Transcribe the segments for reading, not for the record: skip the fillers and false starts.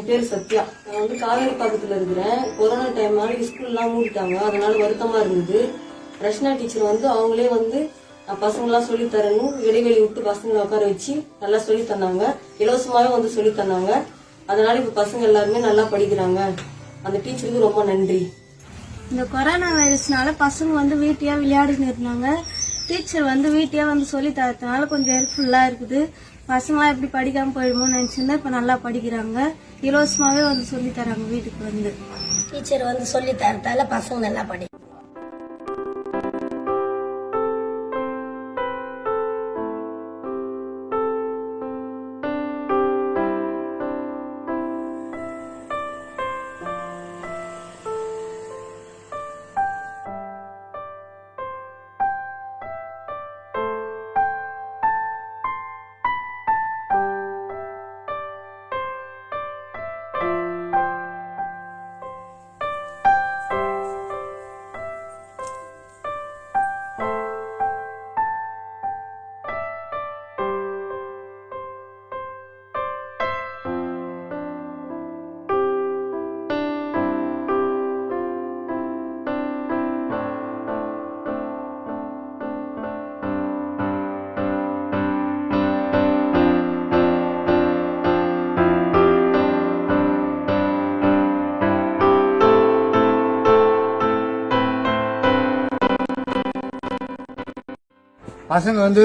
பேர் சத்யா. நான் வந்து காவேரி பக்கத்துல இருக்கிறேன். கொரோனா டைம்னால ஸ்கூல்லாம் மூடிட்டாங்க, அதனால வருத்தமா இருந்தது. ரஷ்னா டீச்சர் வந்து அவங்களே வந்து பசங்களாம் சொல்லி தரணும், இடைவெளி விட்டு பசங்களை உட்கார வச்சு நல்லா சொல்லி தந்தாங்க. இலவசமாவே வந்து சொல்லி தந்தாங்க. அதனால இப்ப பசங்க எல்லாருமே நல்லா படிக்கிறாங்க. அந்த டீச்சருக்கு ரொம்ப நன்றி. இந்த கொரோனா வைரஸ்னால பசங்க வந்து வீட்டையா விளையாடின்னு இருந்தாங்க. டீச்சர் வந்து வீட்டையா வந்து சொல்லி தரதுனால கொஞ்சம் ஹெல்ப்ஃபுல்லா இருக்குது. பசங்களாம் எப்படி படிக்காம போயிடுமோன்னு நினைச்சிருந்தா இப்ப நல்லா படிக்கிறாங்க. இலவசமாவே வந்து சொல்லி தராங்க. வீட்டுக்கு வந்து டீச்சர் வந்து சொல்லி தரதால பசங்க நல்லா படி. பசங்க வந்து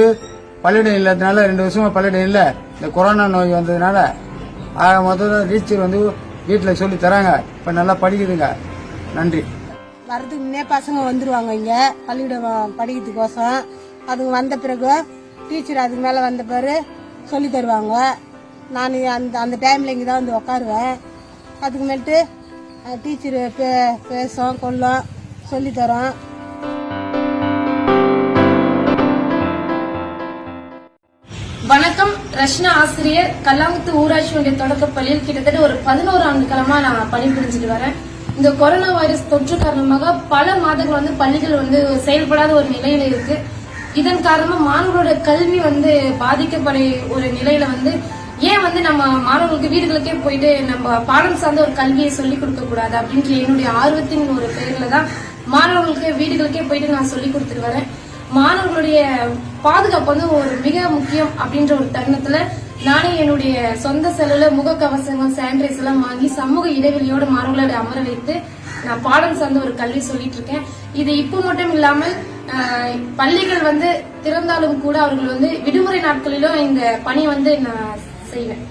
பள்ளியிடம் இல்லாததுனால 2 வருஷமா பள்ளியிடம் இல்லை. இந்த கொரோனா நோய் வந்ததுனால முதல்ல டீச்சர் வந்து வீட்டில் சொல்லி தராங்க. இப்போ நல்லா படிக்குதுங்க. நன்றி. வரதுக்கு முன்னே பசங்க வந்துருவாங்க இங்க பள்ளியிடம் படிக்கிறதுக்கோசம். அதுங்க வந்த பிறகு டீச்சர் அதுக்கு மேல வந்த பிறகு சொல்லி தருவாங்க. நான் அந்த டைம்ல இங்கே தான் வந்து உட்காருவேன். அதுக்கு மேட்டு டீச்சர் பேசும் கொள்ளும் சொல்லி தரோம். வணக்கம். ரஷ்னா ஆசிரியர், கல்லாங்குத்து ஊராட்சி ஒன்றிய தொடக்கப்பள்ளியில் கிட்டத்தட்ட ஒரு 11 ஆண்டு காலமா நான் பணிபுரிஞ்சுட்டு வரேன். இந்த கொரோனா வைரஸ் தொற்று காரணமாக பல மாதங்கள் வந்து பள்ளிகள் வந்து செயல்படாத ஒரு நிலையில இருக்கு. இதன் காரணமா மாணவர்களோட கல்வி வந்து பாதிக்கப்பட ஒரு நிலையில வந்து ஏன் வந்து நம்ம மாணவர்களுக்கு வீடுகளுக்கே போயிட்டு நம்ம பாடம் சார்ந்த ஒரு கல்வியை சொல்லிக் கொடுக்க கூடாது அப்படின்ற என்னுடைய ஆர்வத்தின் ஒரு பெயர்ல தான் மாணவர்களுக்கு வீடுகளுக்கே போயிட்டு நான் சொல்லிக் கொடுத்துட்டு வரேன். மாணவர்களுடைய பாதுகாப்பு வந்து ஒரு மிக முக்கியம் அப்படின்ற ஒரு தருணத்துல நானே என்னுடைய சொந்த செலவுல முகக்கவசங்கள், சானிடைசர் எல்லாம் வாங்கி சமூக இடைவெளியோட மாணவர்களை அமர வைத்து நான் பாடம் சார்ந்த ஒரு கல்வி சொல்லிட்டு இருக்கேன். இது இப்போ மட்டும் இல்லாமல் பள்ளிகள் வந்து திறந்தாலும் கூட அவர்கள் வந்து விடுமுறை நாட்களிலும் இந்த பணி வந்து நான் செய்வேன்.